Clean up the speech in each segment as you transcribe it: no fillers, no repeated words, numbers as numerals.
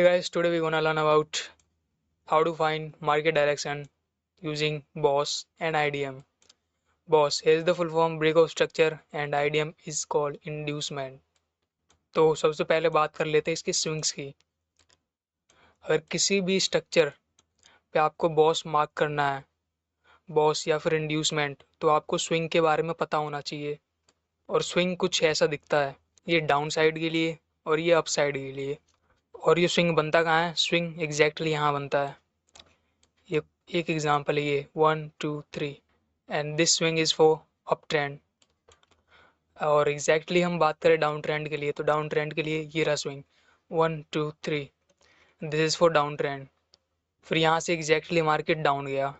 Hey guys, today we're gonna learn about how to find market direction using BOSS and IDM. BOSS is the full form break of structure and IDM is called inducement. तो सबसे पहले बात कर लेते हैं इसकी swings की। अगर किसी भी स्ट्रक्चर पे आपको बॉस मार्क करना है, बॉस या फिर इंड्यूसमेंट, तो आपको स्विंग के बारे में पता होना चाहिए। और स्विंग कुछ ऐसा दिखता है, ये डाउन साइड के लिए और ये अप साइड के लिए। और ये स्विंग बनता कहाँ है? स्विंग एग्जैक्टली यहाँ बनता है। ये एक एग्जांपल है, ये 1 2 3 and this swing is for up trend. और एग्जैक्टली हम बात करें डाउन ट्रेंड के लिए, तो डाउन ट्रेंड के लिए ये रहा swing 1 2 3, this is for down trend. फिर यहाँ से एग्जैक्टली मार्केट डाउन गया,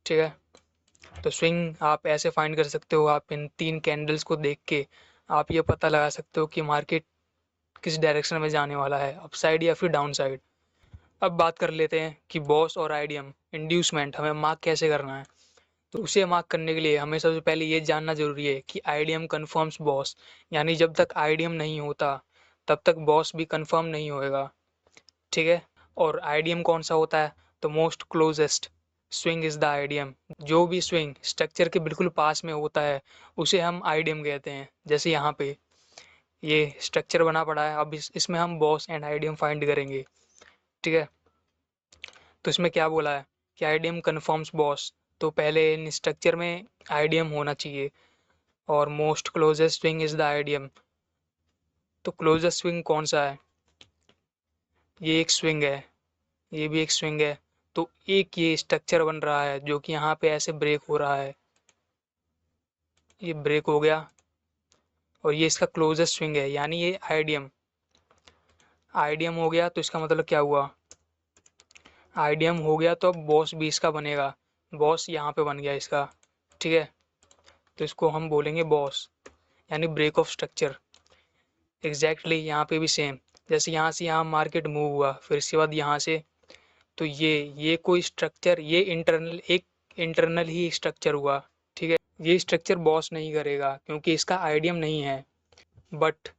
ठीक है। तो स्विंग आप ऐसे फाइंड कर सकते हो, आप इन 3 कैंडल्स को देख के आप ये पता लगा सकते हो कि मार्केट किस डायरेक्शन में जाने वाला है, अप साइड या फिर डाउन साइड। अब बात कर लेते हैं कि बॉस और आईडीएम इंड्यूसमेंट हमें मार्क कैसे करना है। तो उसे मार्क करने के लिए हमें सबसे पहले ये जानना ज़रूरी है कि आईडीएम कन्फर्म्स बॉस, यानी जब तक आईडीएम नहीं होता तब तक बॉस भी कन्फर्म नहीं होएगा, ठीक है। और आईडीएम कौन सा होता है? तो most closest swing is the IDM. जो भी स्विंग स्ट्रक्चर के बिल्कुल पास में होता है उसे हम आईडीएम कहते हैं। जैसे यहाँ पे ये स्ट्रक्चर बना पड़ा है, अब इसमें हम बॉस एंड आईडीएम फाइंड करेंगे, ठीक है। तो इसमें क्या बोला है कि आईडीएम कन्फर्म्स बॉस, तो पहले इन स्ट्रक्चर में आईडीएम होना चाहिए। और most closest swing is the IDM. तो क्लोजेस्ट स्विंग कौन सा है? ये एक स्विंग है, ये भी एक स्विंग है। तो एक ये स्ट्रक्चर बन रहा है जो कि यहाँ पे ऐसे ब्रेक हो रहा है, ये ब्रेक हो गया और ये इसका क्लोजेस्ट स्विंग है, यानी ये आईडीएम। आईडीएम हो गया तो इसका मतलब क्या हुआ? आईडीएम हो गया तो अब बॉस भी इसका बनेगा। बॉस यहाँ पे बन गया इसका, ठीक है। तो इसको हम बोलेंगे बॉस, यानी ब्रेक ऑफ स्ट्रक्चर। एग्जैक्टली यहाँ पे भी सेम, जैसे यहाँ से यहाँ मार्केट मूव हुआ, फिर इसके बाद यहाँ से, तो ये कोई स्ट्रक्चर, ये इंटरनल ही स्ट्रक्चर हुआ, ठीक है। ये स्ट्रक्चर बॉस नहीं करेगा क्योंकि इसका आईडीएम नहीं है। बट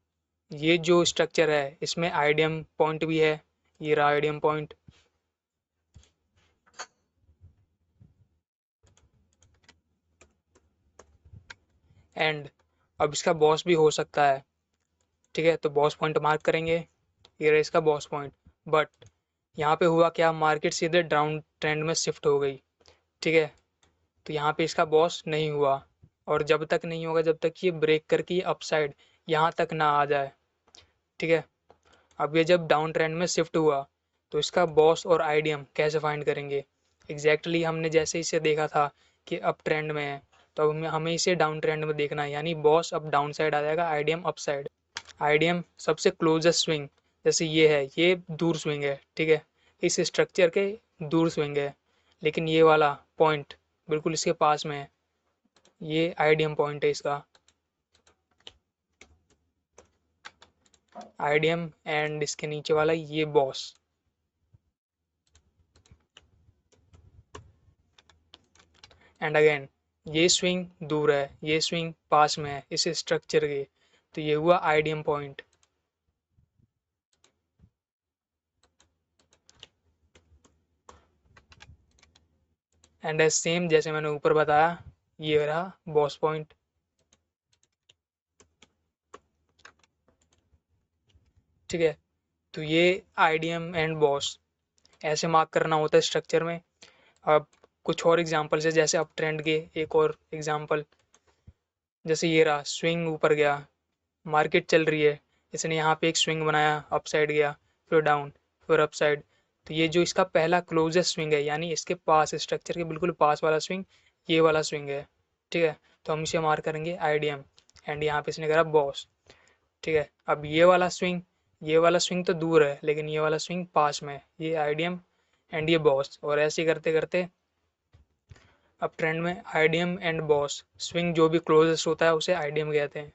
ये जो स्ट्रक्चर है इसमें आईडीएम पॉइंट भी है, ये रहा आईडीएम पॉइंट। एंड अब इसका बॉस भी हो सकता है, ठीक है। तो बॉस पॉइंट मार्क करेंगे, ये रहा इसका बॉस पॉइंट। बट यहाँ पे हुआ क्या? मार्केट सीधे डाउन ट्रेंड में शिफ्ट हो गई, ठीक है। तो यहाँ पे इसका बॉस नहीं हुआ। और जब तक नहीं होगा जब तक ये ब्रेक करके ये अपसाइड यहाँ तक ना आ जाए, ठीक है। अब ये जब डाउन ट्रेंड में शिफ्ट हुआ तो इसका बॉस और आईडीएम कैसे फाइंड करेंगे? एग्जैक्टली हमने जैसे इसे देखा था कि अप ट्रेंड में है, तो अब हमें इसे डाउन ट्रेंड में देखना है, यानी बॉस अब डाउन साइड आ जाएगा, आईडीएम अप साइड। आईडीएम सबसे क्लोजेस्ट स्विंग, जैसे ये है, ये दूर स्विंग है, ठीक है। इस स्ट्रक्चर के दूर स्विंग है, लेकिन ये वाला पॉइंट बिल्कुल इसके पास में है, ये आईडीएम पॉइंट है इसका। आईडीएम एंड इसके नीचे वाला ये बॉस। एंड अगेन ये स्विंग दूर है, ये स्विंग पास में है इस स्ट्रक्चर के, तो ये हुआ IDM point. And as same जैसे मैंने ऊपर बताया, ये रहा बॉस पॉइंट। ठीक है, तो ये आईडीएम एंड बॉस ऐसे मार्क करना होता है स्ट्रक्चर में। अब कुछ और एग्जांपल्स है, जैसे अप ट्रेंड के एक और एग्जांपल, जैसे ये रहा स्विंग ऊपर गया, मार्केट चल रही है, इसने यहाँ पे एक स्विंग बनाया, अप साइड गया, फिर डाउन, फिर अप साइड। तो ये जो इसका पहला क्लोजेस्ट स्विंग है, यानी इसके पास, स्ट्रक्चर के बिल्कुल पास वाला स्विंग, ये वाला स्विंग है, ठीक है। तो हम इसे मार्क करेंगे आईडीएम एंड यहाँ पे इसने करा बॉस, ठीक है। अब ये वाला स्विंग तो दूर है लेकिन ये वाला स्विंग पास में है, ये आईडीएम एंड ये बॉस। और ऐसे करते करते अब ट्रेंड में आईडीएम एंड बॉस स्विंग जो भी क्लोजेस्ट होता है उसे आईडीएम कहते हैं।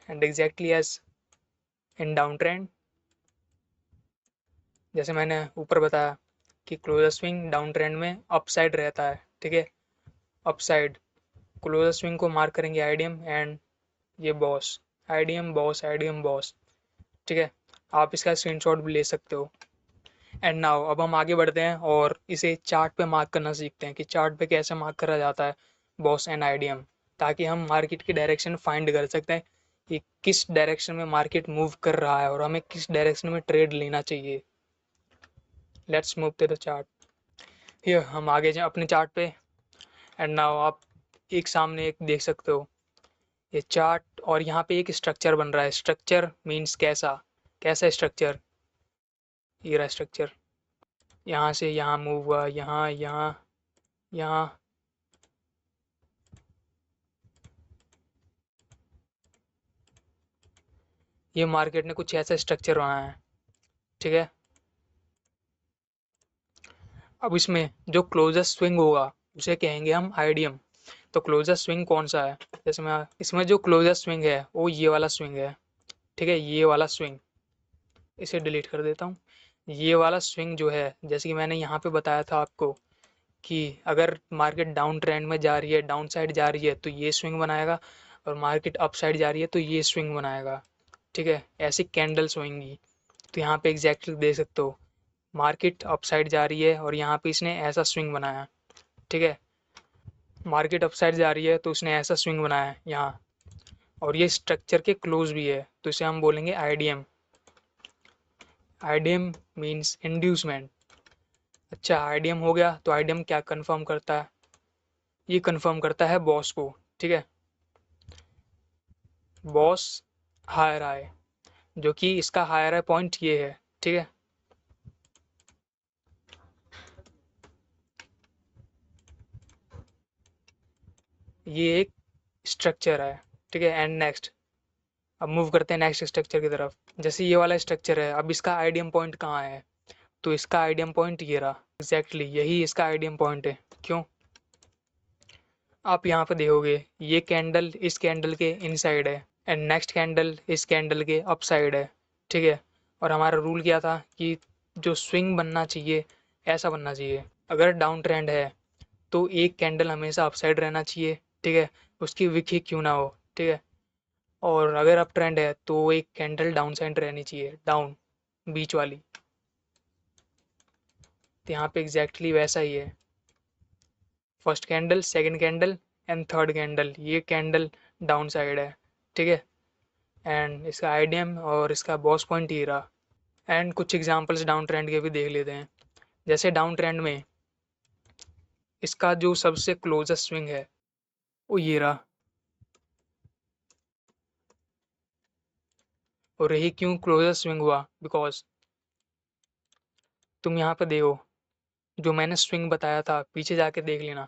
And exactly as in down trend, जैसे मैंने ऊपर बताया कि क्लोजर स्विंग डाउन ट्रेंड में अप साइड रहता है, ठीक है। अप साइड क्लोजर स्विंग को मार्क करेंगे आईडीएम एंड ये BOS, IDM BOS, IDM BOS, ठीक है। आप इसका स्क्रीनशॉट भी ले सकते हो। एंड नाउ अब हम आगे बढ़ते हैं और इसे चार्ट पे मार्क करना सीखते हैं कि चार्ट पे कैसे मार्क करा जाता है बॉस एंड आईडीएम, ताकि हम मार्केट की डायरेक्शन फाइंड कर सकते हैं कि किस डायरेक्शन में मार्केट मूव कर रहा है और हमें किस डायरेक्शन में ट्रेड लेना चाहिए। Let's move to the chart. Here हम आगे जाए अपने चार्ट पे। एंड नाउ आप एक सामने एक देख सकते हो ये चार्ट, और यहाँ पे एक स्ट्रक्चर बन रहा है। स्ट्रक्चर मीन्स कैसा, कैसा स्ट्रक्चर, ये रहा स्ट्रक्चर। यहाँ से यहाँ मूव हुआ, यहाँ यहाँ यहाँ। ये मार्केट ने कुछ ऐसा स्ट्रक्चर बनाया है, ठीक है। अब इसमें जो क्लोजेस्ट स्विंग होगा उसे कहेंगे हम आईडीएम। तो क्लोजेस्ट स्विंग कौन सा है, जैसे मैं इसमें जो क्लोजेस्ट स्विंग है वो ये वाला स्विंग है, ठीक है, ये वाला स्विंग। इसे डिलीट कर देता हूँ। ये वाला स्विंग जो है, जैसे कि मैंने यहाँ पे बताया था आपको कि अगर मार्केट डाउन ट्रेंड में जा रही है, डाउन साइड जा रही है, तो ये स्विंग बनाएगा, और मार्केट अप साइड जा रही है तो ये स्विंग बनाएगा, ठीक है। ऐसी कैंडल्स होंगी। तो यहाँ पे एग्जैक्टली देख सकते हो मार्केट अप साइड जा रही है और यहाँ पे इसने ऐसा स्विंग बनाया, ठीक है। मार्केट अप साइड जा रही है तो उसने ऐसा स्विंग बनाया है यहाँ, और ये स्ट्रक्चर के क्लोज भी है, तो इसे हम बोलेंगे आईडीएम। IDM means inducement. अच्छा, आईडीएम हो गया, तो आईडीएम क्या कंफर्म करता है, ये कंफर्म करता है बॉस को, ठीक है। बॉस हायर आए, जो कि इसका हायर आए पॉइंट ये है, ठीक है। ये एक स्ट्रक्चर है, ठीक है। एंड नेक्स्ट, अब मूव करते हैं नेक्स्ट स्ट्रक्चर की तरफ। जैसे ये वाला स्ट्रक्चर है, अब इसका आईडीएम पॉइंट कहाँ है, तो इसका आईडीएम पॉइंट ये रहा, एग्जैक्टली यही इसका आईडीएम पॉइंट है। क्यों, आप यहाँ पे देखोगे ये कैंडल इस कैंडल के इनसाइड है, एंड नेक्स्ट कैंडल इस कैंडल के अप साइड है, ठीक है। और हमारा रूल क्या था कि जो स्विंग बनना चाहिए ऐसा बनना चाहिए। अगर डाउन ट्रेंड है तो एक कैंडल हमेशा अप साइड रहना चाहिए, ठीक है, उसकी विक ही क्यों ना हो, ठीक है। और अगर अप ट्रेंड है तो एक कैंडल डाउन साइड रहनी चाहिए, डाउन, बीच वाली। तो यहाँ पे एग्जैक्टली वैसा ही है। First candle, second candle and third candle, ये कैंडल डाउन साइड है, ठीक है। एंड इसका आईडीएम और इसका बॉस पॉइंट ये रहा। एंड कुछ एग्जांपल्स डाउन ट्रेंड के भी देख लेते हैं। जैसे डाउन ट्रेंड में इसका जो सबसे क्लोजेस्ट स्विंग है वो ये रहा। और यही क्यों क्लोजेस्ट स्विंग हुआ, बिकॉज तुम यहाँ पे देखो, जो मैंने स्विंग बताया था पीछे जाके देख लेना,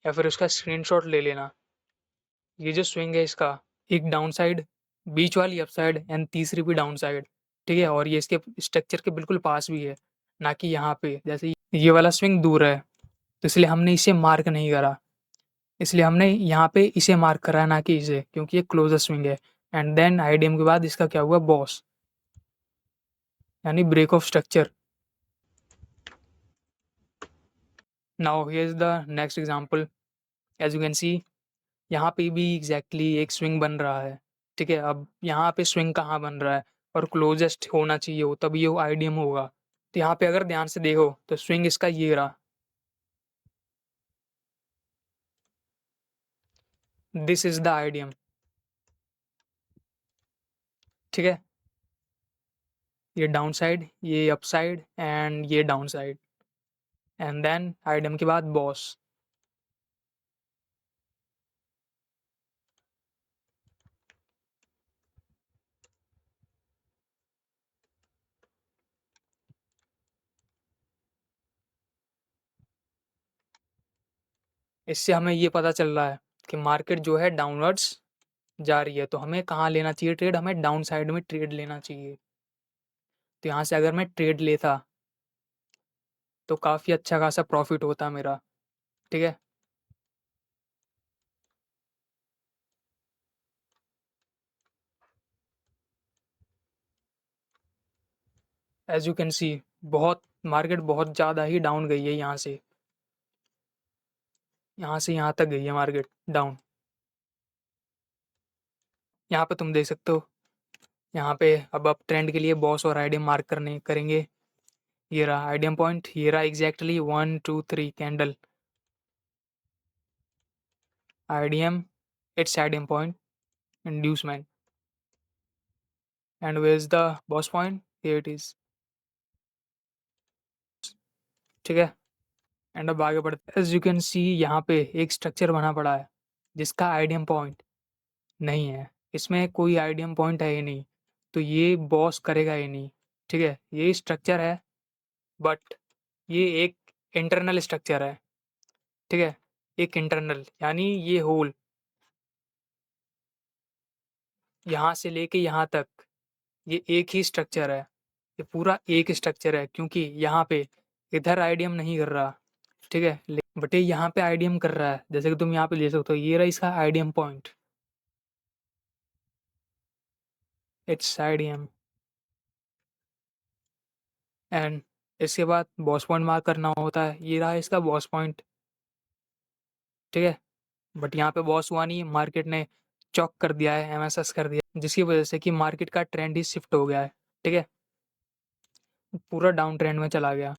या फिर उसका स्क्रीनशॉट ले लेना। ये जो स्विंग है इसका, एक डाउन साइड, बीच वाली अप साइड एंड तीसरी भी डाउन साइड, ठीक है। और ये इसके स्ट्रक्चर के बिल्कुल पास भी है, ना कि यहाँ पे। जैसे ये वाला स्विंग दूर है तो इसलिए हमने इसे मार्क नहीं करा, इसलिए हमने यहाँ पे इसे मार्क करा ना कि इसे, क्योंकि ये क्लोजेस्ट स्विंग है। एंड देन आईडीएम के बाद इसका क्या हुआ, बॉस, यानी break of structure. Now here is the next example. As you can see, यहाँ पे भी एग्जैक्टली एक स्विंग बन रहा है, ठीक है। अब यहाँ पे स्विंग कहाँ बन रहा है, और क्लोजेस्ट होना चाहिए हो तभी ये आईडीएम होगा। तो यहाँ पे अगर ध्यान से देखो तो स्विंग इसका ये रहा, दिस इज द आईडीएम, ठीक है। ये डाउन साइड, ये अप साइड एंड ये down side, and then IDM के बाद बॉस। इससे हमें ये पता चल रहा है कि मार्केट जो है डाउनवर्ड्स जा रही है, तो हमें कहाँ लेना चाहिए ट्रेड, हमें डाउन साइड में ट्रेड लेना चाहिए। तो यहाँ से अगर मैं ट्रेड लेता तो काफ़ी अच्छा खासा प्रॉफिट होता मेरा, ठीक है। एज यू कैन सी, बहुत मार्केट बहुत ज़्यादा ही डाउन गई है। यहाँ से यहाँ तक गई है मार्केट डाउन। यहाँ पे तुम देख सकते हो यहाँ पे अब आप ट्रेंड के लिए बॉस और आईडियम मार्क करने करेंगे। ये रहा आईडियम पॉइंट, ये रहा exactly 1 2 3 candle idiom, it's idiom point, inducement, and where is the boss point? Here it is. ठीक है, एंड अब आगे बढ़ते एज यू कैन सी यहाँ पे एक स्ट्रक्चर बना पड़ा है जिसका आईडियम पॉइंट नहीं है, इसमें कोई आईडियम पॉइंट है ही नहीं, तो ये बॉस करेगा ही नहीं। ठीक है, ये स्ट्रक्चर है बट ये एक इंटरनल स्ट्रक्चर है। ठीक है, एक इंटरनल यानी ये होल यहाँ से लेके यहाँ तक ये एक ही स्ट्रक्चर है, ये पूरा एक स्ट्रक्चर है क्योंकि यहाँ पे इधर आईडियम नहीं कर रहा। ठीक है, बट ये यहाँ पे आईडियम कर रहा है, जैसे कि तुम यहाँ पे ले सकते हो, ये रहा इसका आईडियम पॉइंट, इट्स आईडियम। एंड इसके बाद बॉस पॉइंट मार्क करना होता है, ये रहा इसका बॉस पॉइंट। ठीक है, बट यहाँ पे बॉस हुआ नहीं, मार्केट ने चॉक कर दिया है, एमएसएस कर दिया, जिसकी वजह से कि मार्केट का ट्रेंड ही शिफ्ट हो गया है। ठीक है, पूरा डाउन ट्रेंड में चला गया।